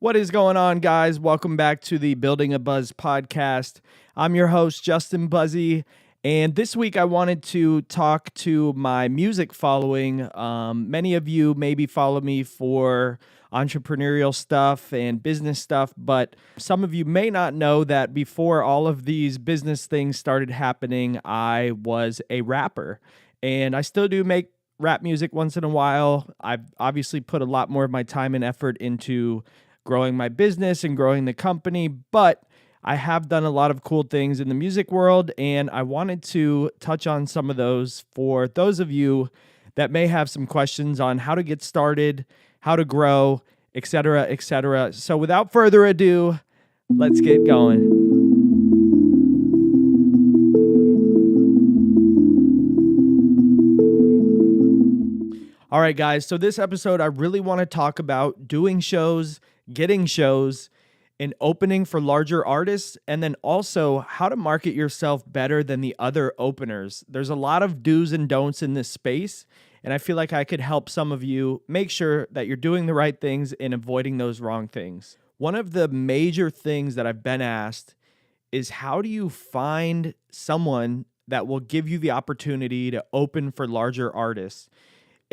What is going on, guys? Welcome back to the Building a Buzz podcast. I'm your host, Justin Buzzi, and this week I wanted to talk to my music following. Many of you maybe follow me for entrepreneurial stuff and business stuff, but some of you may not know that before all of these business things started happening, I was a rapper, and I still do make rap music once in a while. I've obviously put a lot more of my time and effort into growing my business and growing the company, but I have done a lot of cool things in the music world, and I wanted to touch on some of those for those of you that may have some questions on how to get started, how to grow, etc., etc. So without further ado, let's get going. All right, guys, so this episode, I really want to talk about doing shows, getting shows, and opening for larger artists, and then also how to market yourself better than the other openers. There's a lot of do's and don'ts in this space, and I feel like I could help some of you make sure that you're doing the right things and avoiding those wrong things. One of the major things that I've been asked is, how do you find someone that will give you the opportunity to open for larger artists?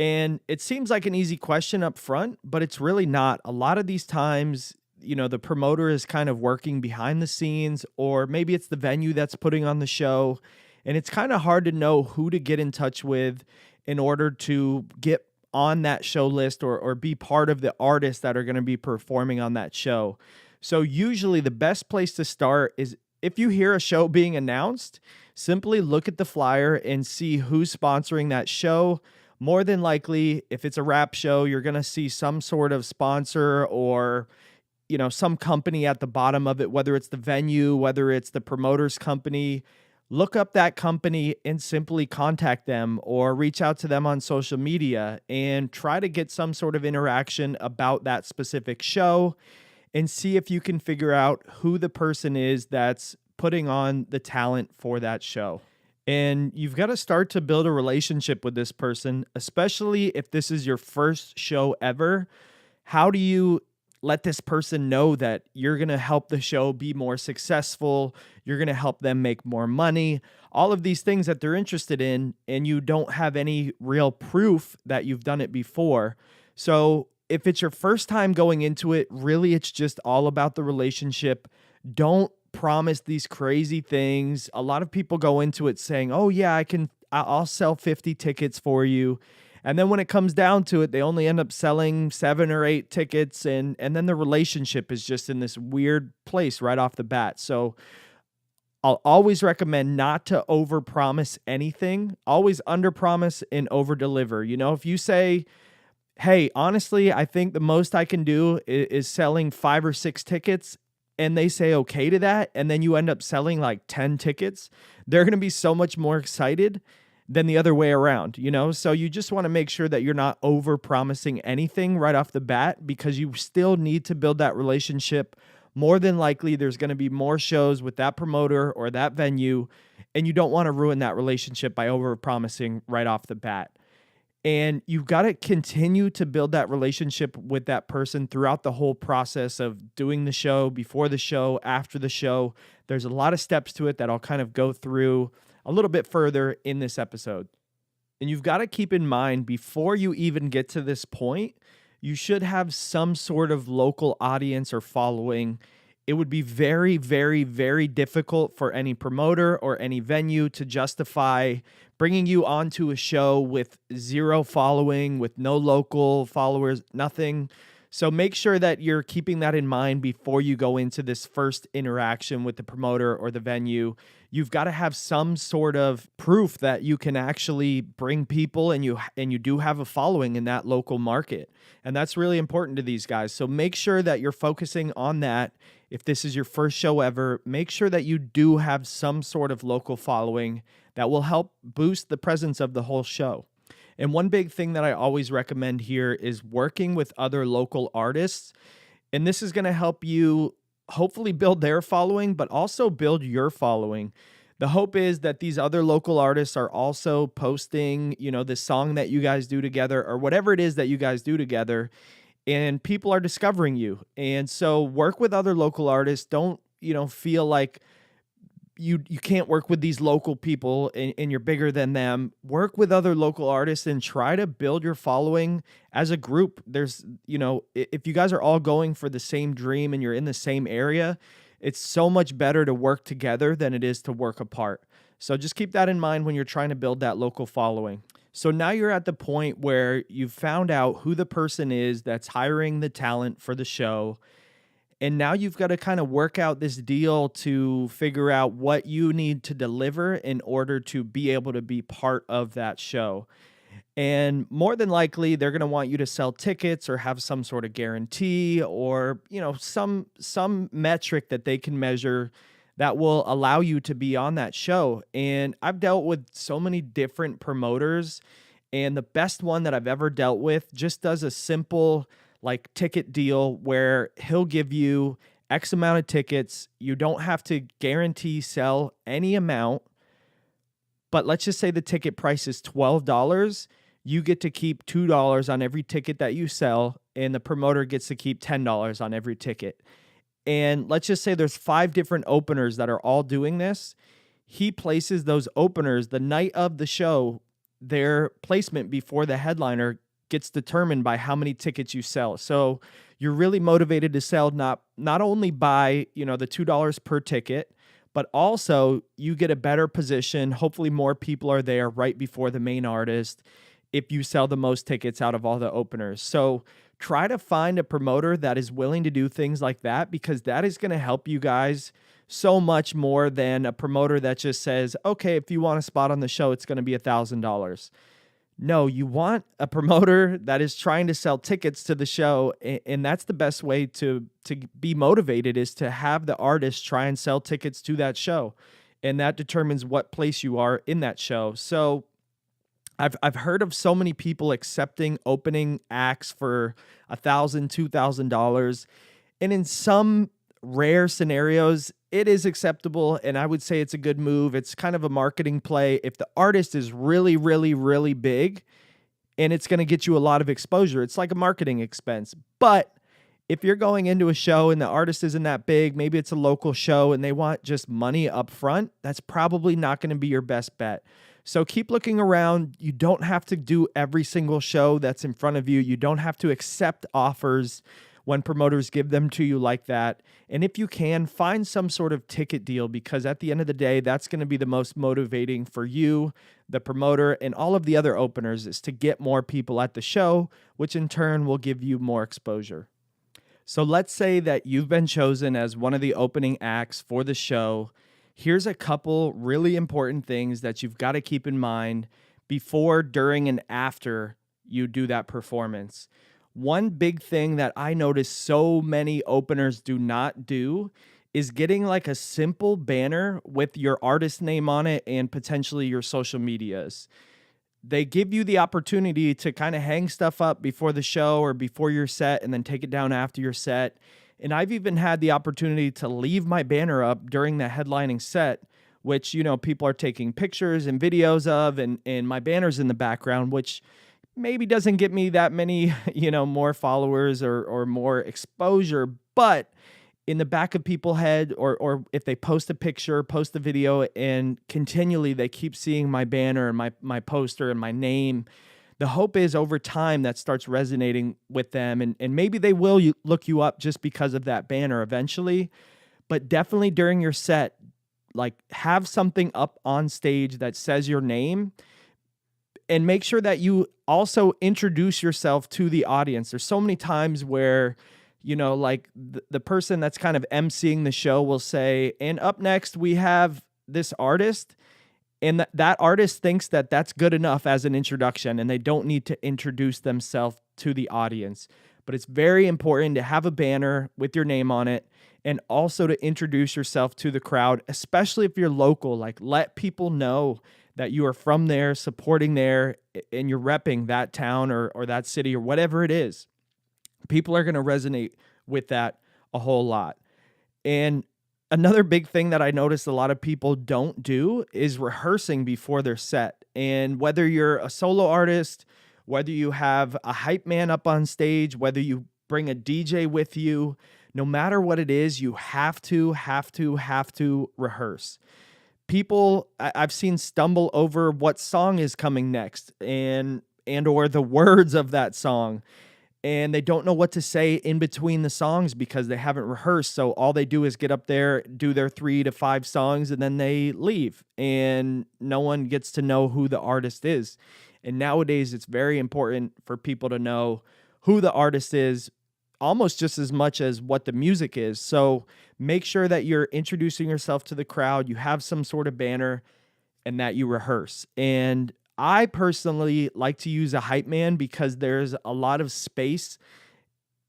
And it seems like an easy question up front, but it's really not. A lot of these times, the promoter is kind of working behind the scenes, or maybe it's the venue that's putting on the show. And it's kind of hard to know who to get in touch with in order to get on that show list or be part of the artists that are going to be performing on that show. So usually the best place to start is, if you hear a show being announced, simply look at the flyer and see who's sponsoring that show. More than likely, if it's a rap show, you're going to see some sort of sponsor or, some company at the bottom of it, whether it's the venue, whether it's the promoter's company. Look up that company and simply contact them or reach out to them on social media and try to get some sort of interaction about that specific show and see if you can figure out who the person is that's putting on the talent for that show. And you've got to start to build a relationship with this person, especially if this is your first show ever. How do you let this person know that you're going to help the show be more successful? You're going to help them make more money, all of these things that they're interested in, and you don't have any real proof that you've done it before. So if it's your first time going into it, really it's just all about the relationship. Don't promise these crazy things. A lot of people go into it saying, "Oh yeah, I'll sell 50 tickets for you." And then when it comes down to it, they only end up selling 7 or 8 tickets, and then the relationship is just in this weird place right off the bat. So I'll always recommend not to overpromise anything. Always underpromise and overdeliver. If you say, "Hey, honestly, I think the most I can do is selling 5 or 6 tickets," and they say okay to that, and then you end up selling like 10 tickets, they're going to be so much more excited than the other way around, So you just want to make sure that you're not over promising anything right off the bat, because you still need to build that relationship. More than likely, there's going to be more shows with that promoter or that venue, and you don't want to ruin that relationship by over promising right off the bat. And you've got to continue to build that relationship with that person throughout the whole process of doing the show, before the show, after the show. There's a lot of steps to it that I'll kind of go through a little bit further in this episode. And you've got to keep in mind, before you even get to this point, you should have some sort of local audience or following. It would be very, very, very difficult for any promoter or any venue to justify bringing you onto a show with 0 following, with no local followers, nothing. So make sure that you're keeping that in mind before you go into this first interaction with the promoter or the venue. You've got to have some sort of proof that you can actually bring people and you do have a following in that local market. And that's really important to these guys. So make sure that you're focusing on that. If this is your first show ever, make sure that you do have some sort of local following that will help boost the presence of the whole show. And one big thing that I always recommend here is working with other local artists. And this is going to help you hopefully build their following, but also build your following. The hope is that these other local artists are also posting, this song that you guys do together or whatever it is that you guys do together. and people are discovering you. And so work with other local artists. Don't, feel like you can't work with these local people and you're bigger than them. Work with other local artists and try to build your following as a group. There's, if you guys are all going for the same dream and you're in the same area, it's so much better to work together than it is to work apart. So just keep that in mind when you're trying to build that local following. So now you're at the point where you've found out who the person is that's hiring the talent for the show. And now you've got to kind of work out this deal to figure out what you need to deliver in order to be able to be part of that show. And more than likely, they're going to want you to sell tickets or have some sort of guarantee or, some metric that they can measure that will allow you to be on that show. And I've dealt with so many different promoters, and the best one that I've ever dealt with just does a simple like ticket deal where he'll give you X amount of tickets. You don't have to guarantee sell any amount, but let's just say the ticket price is $12. You get to keep $2 on every ticket that you sell, and the promoter gets to keep $10 on every ticket. And let's just say there's 5 different openers that are all doing this. He places those openers the night of the show. Their placement before the headliner gets determined by how many tickets you sell. So you're really motivated to sell not only by, the $2 per ticket, but also you get a better position. Hopefully more people are there right before the main artist if you sell the most tickets out of all the openers. So try to find a promoter that is willing to do things like that, because that is going to help you guys so much more than a promoter that just says, okay, if you want a spot on the show, it's going to be $1,000. No, you want a promoter that is trying to sell tickets to the show, and that's the best way to be motivated, is to have the artist try and sell tickets to that show, and that determines what place you are in that show. So I've heard of so many people accepting opening acts for $1,000, $2,000, and in some rare scenarios, it is acceptable, and I would say it's a good move. It's kind of a marketing play. If the artist is really, really, really big, and it's going to get you a lot of exposure, it's like a marketing expense. But if you're going into a show and the artist isn't that big, maybe it's a local show and they want just money up front, that's probably not going to be your best bet. So keep looking around. You don't have to do every single show that's in front of you. You don't have to accept offers when promoters give them to you like that. And if you can, find some sort of ticket deal, because at the end of the day, that's going to be the most motivating for you, the promoter, and all of the other openers, is to get more people at the show, which in turn will give you more exposure. So let's say that you've been chosen as one of the opening acts for the show. Here's a couple really important things that you've got to keep in mind before, during, and after you do that performance. One big thing that I notice so many openers do not do is getting like a simple banner with your artist name on it and potentially your social medias. They give you the opportunity to kind of hang stuff up before the show or before your set and then take it down after your set. And I've even had the opportunity to leave my banner up during the headlining set, which, people are taking pictures and videos of, and my banner's in the background, which maybe doesn't get me that many, more followers or more exposure, but in the back of people's head, or if they post a picture, post a video, and continually they keep seeing my banner and my poster and my name, the hope is over time that starts resonating with them, and maybe they will look you up just because of that banner eventually. But definitely during your set, like, have something up on stage that says your name, and make sure that you also introduce yourself to the audience. There's so many times where, like the person that's kind of emceeing the show will say, and up next we have this artist, and that artist thinks that that's good enough as an introduction, and they don't need to introduce themselves to the audience. But it's very important to have a banner with your name on it, and also to introduce yourself to the crowd, especially if you're local. Like, let people know that you are from there, supporting there, and you're repping that town or that city or whatever it is. People are going to resonate with that a whole lot. And another big thing that I noticed a lot of people don't do is rehearsing before their set. And whether you're a solo artist, whether you have a hype man up on stage, whether you bring a DJ with you. No matter what it is, you have to rehearse. People I've seen stumble over what song is coming next and or the words of that song, and they don't know what to say in between the songs because they haven't rehearsed. So all they do is get up there, do their 3 to 5 songs, and then they leave, and no one gets to know who the artist is. And nowadays, it's very important for people to know who the artist is, almost just as much as what the music is. So make sure that you're introducing yourself to the crowd, you have some sort of banner, and that you rehearse. And I personally like to use a hype man because there's a lot of space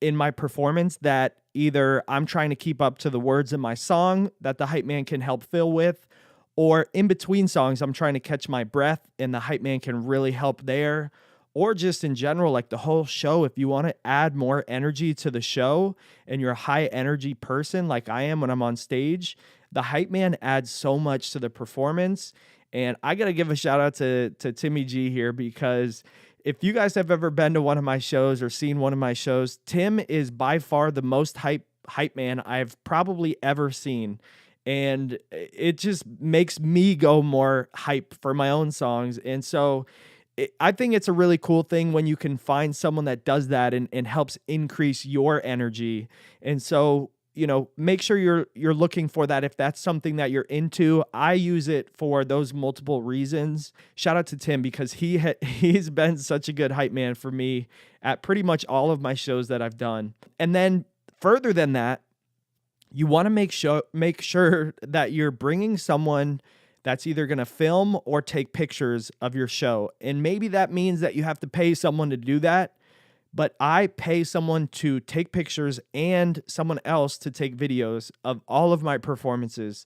in my performance that either I'm trying to keep up to the words in my song that the hype man can help fill with, or in between songs, I'm trying to catch my breath and the hype man can really help there. Or just in general, like the whole show, if you want to add more energy to the show and you're a high energy person like I am when I'm on stage, the hype man adds so much to the performance. And I got to give a shout out to Timmy G here, because if you guys have ever been to one of my shows or seen one of my shows, Tim is by far the most hype man I've probably ever seen. And it just makes me go more hype for my own songs. And so I think it's a really cool thing when you can find someone that does that and helps increase your energy. And so, make sure you're looking for that if that's something that you're into. I use it for those multiple reasons. Shout out to Tim because he's been such a good hype man for me at pretty much all of my shows that I've done. And then further than that, you want to make sure that you're bringing someone that's either going to film or take pictures of your show. And maybe that means that you have to pay someone to do that, but I pay someone to take pictures and someone else to take videos of all of my performances.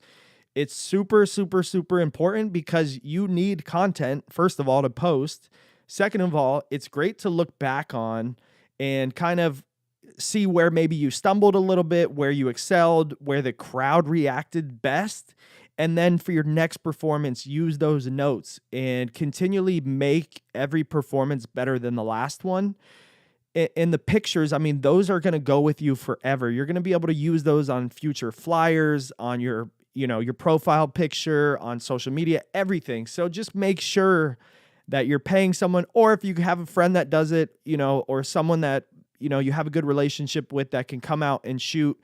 It's super, super, super important because you need content, first of all, to post. Second of all, it's great to look back on and kind of see where maybe you stumbled a little bit, where you excelled, where the crowd reacted best. And then for your next performance, use those notes and continually make every performance better than the last one. And the pictures, I mean, those are going to go with you forever. You're going to be able to use those on future flyers, on your profile picture, on social media, everything. So just make sure that you're paying someone, or if you have a friend that does it, or someone that, you have a good relationship with that can come out and shoot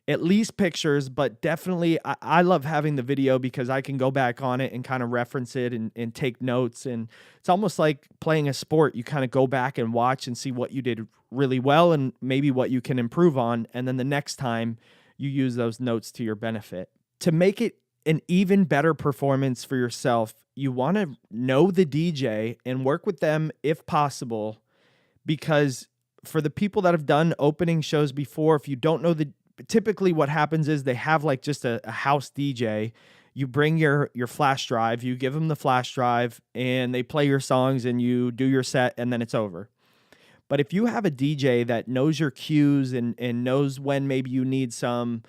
at least pictures. But definitely I love having the video because I can go back on it and kind of reference it and take notes. And it's almost like playing a sport. You kind of go back and watch and see what you did really well and maybe what you can improve on. And then the next time you use those notes to your benefit. To make it an even better performance for yourself, you want to know the DJ and work with them if possible, because for the people that have done opening shows before, if you don't know typically what happens is they have like just a house DJ. You bring your flash drive, you give them the flash drive, and they play your songs and you do your set, and then it's over. But if you have a DJ that knows your cues and knows when maybe you need some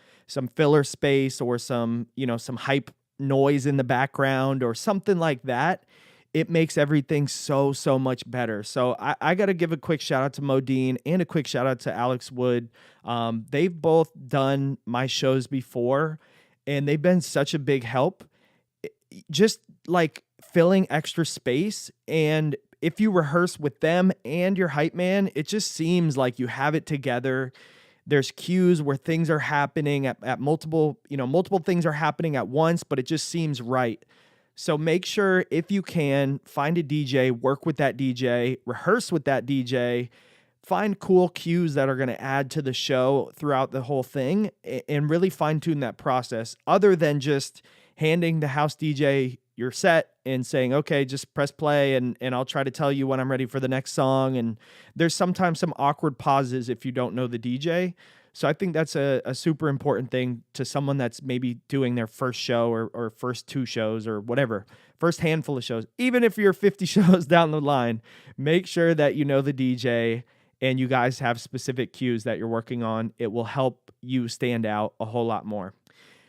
filler space or some hype noise in the background or something like that, it makes everything so much better. So I got to give a quick shout out to Modine and a quick shout out to Alex Wood. They've both done my shows before, and they've been such a big help. Just like filling extra space. And if you rehearse with them and your hype man, it just seems like you have it together. There's cues where things are happening at multiple things are happening at once, but it just seems right. So make sure, if you can, find a DJ, work with that DJ, rehearse with that DJ, find cool cues that are going to add to the show throughout the whole thing, and really fine-tune that process, other than just handing the house DJ your set and saying, okay, just press play and I'll try to tell you when I'm ready for the next song. And there's sometimes some awkward pauses if you don't know the DJ. So I think that's a super important thing to someone that's maybe doing their first show or first 2 shows or whatever, first handful of shows. Even if you're 50 shows down the line, make sure that you know the DJ and you guys have specific cues that you're working on. It will help you stand out a whole lot more.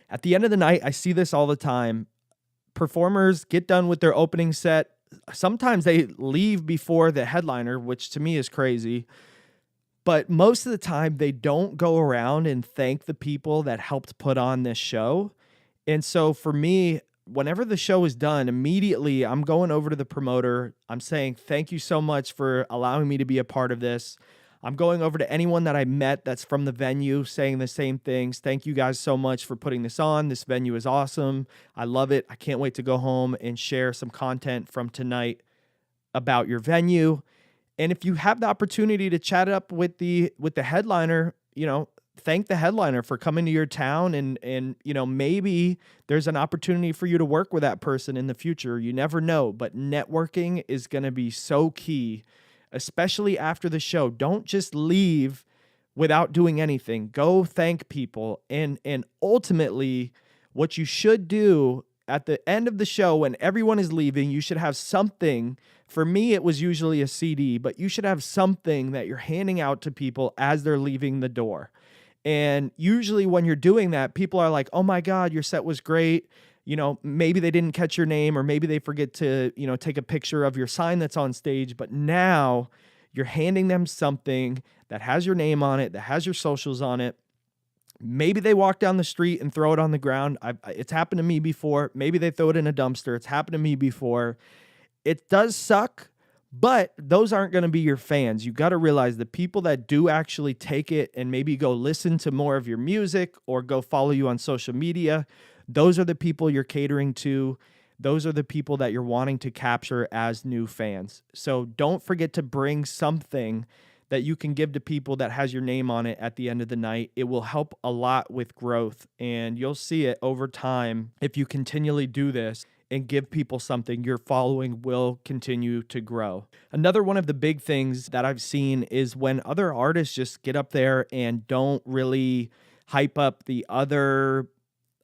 At the end of the night, I see this all the time. Performers get done with their opening set. Sometimes they leave before the headliner, which to me is crazy. But most of the time, they don't go around and thank the people that helped put on this show. And so for me, whenever the show is done, immediately I'm going over to the promoter. I'm saying, thank you so much for allowing me to be a part of this. I'm going over to anyone that I met that's from the venue saying the same things. Thank you guys so much for putting this on. This venue is awesome. I love it. I can't wait to go home and share some content from tonight about your venue. And if you have the opportunity to chat up with the headliner, thank the headliner for coming to your town, and maybe there's an opportunity for you to work with that person in the future. You never know, but networking is going to be so key, especially after the show. Don't just leave without doing anything. Go thank people, and ultimately what you should do at the end of the show when everyone is leaving, you should have something. For me, it was usually a CD, but you should have something that you're handing out to people as they're leaving the door. And usually when you're doing that, people are like, oh my God, your set was great. Maybe they didn't catch your name, or maybe they forget to, take a picture of your sign that's on stage. But now you're handing them something that has your name on it, that has your socials on it. Maybe they walk down the street and throw it on the ground. It's happened to me before. Maybe they throw it in a dumpster. It's happened to me before. It does suck, but those aren't going to be your fans. You got to realize the people that do actually take it and maybe go listen to more of your music or go follow you on social media, those are the people you're catering to. Those are the people that you're wanting to capture as new fans. So don't forget to bring something that you can give to people that has your name on it at the end of the night. It will help a lot with growth, and you'll see it over time. If you continually do this and give people something, your following will continue to grow. Another one of the big things that I've seen is when other artists just get up there and don't really hype up the other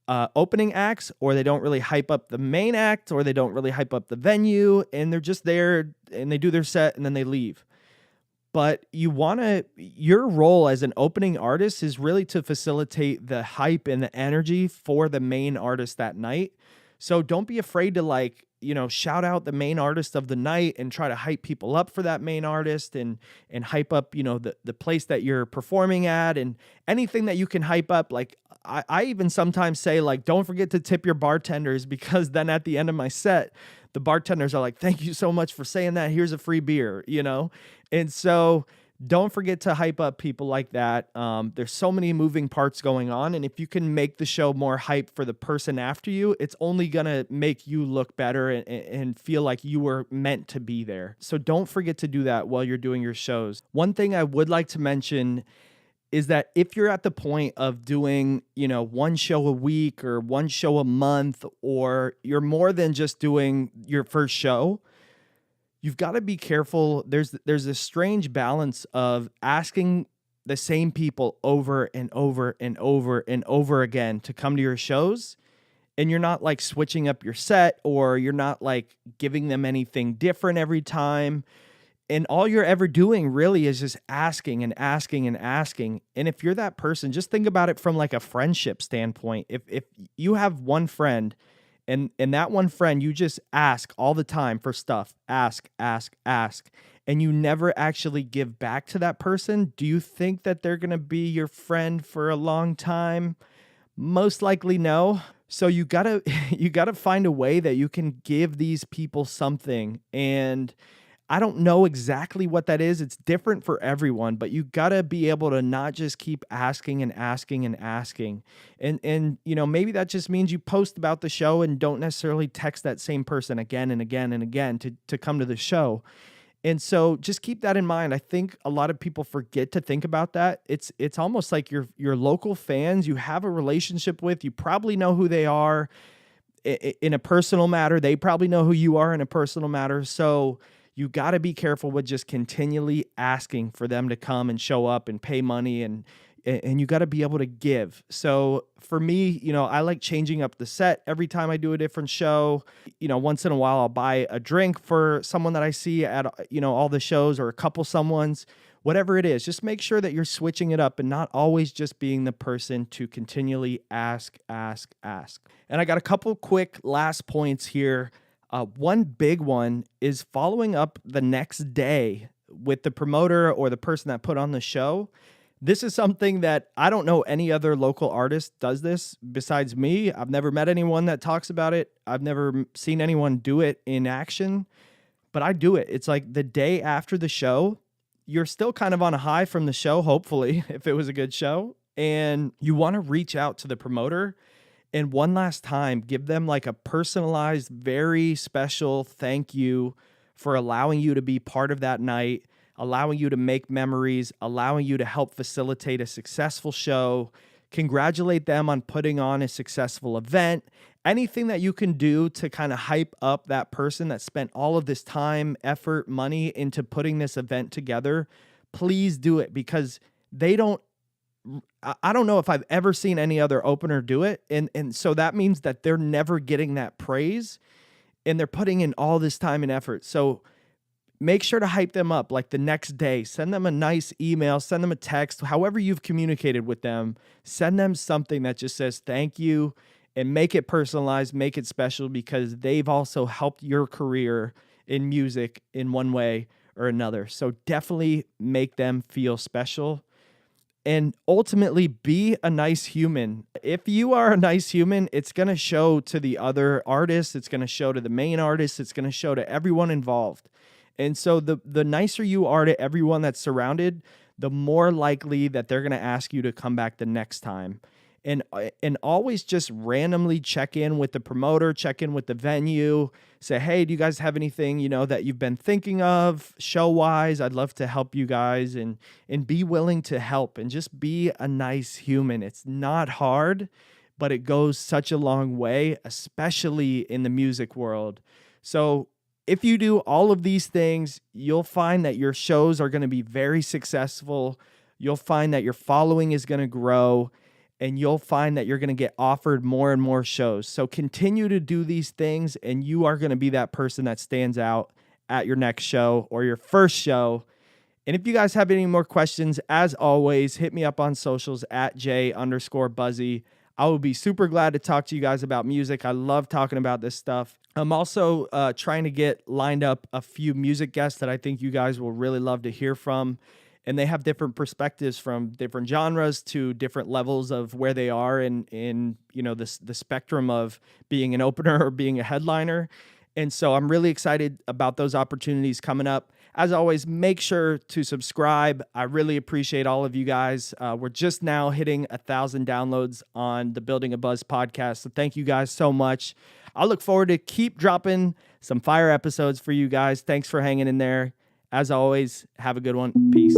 opening acts, or they don't really hype up the main act, or they don't really hype up the venue, and they're just there and they do their set and then they leave. But your role as an opening artist is really to facilitate the hype and the energy for the main artist that night. So don't be afraid to shout out the main artist of the night and try to hype people up for that main artist, and hype up, the place that you're performing at, and anything that you can hype up. Like I even sometimes say, don't forget to tip your bartenders, because then at the end of my set, the bartenders are like, thank you so much for saying that. Here's a free beer, And so don't forget to hype up people like that. There's so many moving parts going on. And if you can make the show more hype for the person after you, it's only going to make you look better and feel like you were meant to be there. So don't forget to do that while you're doing your shows. One thing I would like to mention is that if you're at the point of doing, one show a week or one show a month, or you're more than just doing your first show, you've got to be careful. There's this strange balance of asking the same people over and over and over and over again to come to your shows, and you're not switching up your set, or you're not giving them anything different every time. And all you're ever doing really is just asking and asking and asking. And if you're that person, just think about it from a friendship standpoint. If you have one friend, and that one friend, you just ask all the time for stuff, ask, and you never actually give back to that person, do you think that they're going to be your friend for a long time? Most likely no. So you gotta find a way that you can give these people something. And I don't know exactly what that is. It's different for everyone, but you got to be able to not just keep asking and asking and asking. And maybe that just means you post about the show and don't necessarily text that same person again and again and again to come to the show. And so just keep that in mind. I think a lot of people forget to think about that. It's almost like your local fans you have a relationship with. You probably know who they are in a personal matter. They probably know who you are in a personal matter. So you got to be careful with just continually asking for them to come and show up and pay money, and you got to be able to give. So for me, I like changing up the set every time I do a different show. Once in a while I'll buy a drink for someone that I see at, all the shows, or a couple someones, whatever it is. Just make sure that you're switching it up and not always just being the person to continually ask. And I got a couple quick last points here. One big one is following up the next day with the promoter or the person that put on the show. This is something that I don't know any other local artist does this besides me. I've never met anyone that talks about it. I've never seen anyone do it in action, but I do it. It's like the day after the show, you're still kind of on a high from the show, hopefully, if it was a good show. And you want to reach out to the promoter and one last time, give them like a personalized, very special thank you for allowing you to be part of that night, allowing you to make memories, allowing you to help facilitate a successful show. Congratulate them on putting on a successful event. Anything that you can do to kind of hype up that person that spent all of this time, effort, money into putting this event together, please do it, because I don't know if I've ever seen any other opener do it. And so that means that they're never getting that praise and they're putting in all this time and effort. So make sure to hype them up like the next day. Send them a nice email, send them a text, however you've communicated with them. Send them something that just says thank you and make it personalized, make it special, because they've also helped your career in music in one way or another. So definitely make them feel special. And ultimately, be a nice human. If you are a nice human, it's going to show to the other artists. It's going to show to the main artist. It's going to show to everyone involved. And so the nicer you are to everyone that's surrounded, the more likely that they're going to ask you to come back the next time. And always just randomly check in with the promoter, check in with the venue, say, hey, do you guys have anything, that you've been thinking of show-wise? I'd love to help you guys, and be willing to help and just be a nice human. It's not hard, but it goes such a long way, especially in the music world. So if you do all of these things, you'll find that your shows are going to be very successful. You'll find that your following is going to grow, and you'll find that you're going to get offered more and more shows. So continue to do these things, and you are going to be that person that stands out at your next show or your first show. And if you guys have any more questions, as always, hit me up on socials at @J_Buzzi. I will be super glad to talk to you guys about music. I love talking about this stuff. I'm also trying to get lined up a few music guests that I think you guys will really love to hear from. And they have different perspectives from different genres to different levels of where they are in the spectrum of being an opener or being a headliner. And so I'm really excited about those opportunities coming up. As always, make sure to subscribe. I really appreciate all of you guys. We're just now hitting 1,000 downloads on the Building a Buzz podcast. So thank you guys so much. I look forward to keep dropping some fire episodes for you guys. Thanks for hanging in there. As always, have a good one. Peace.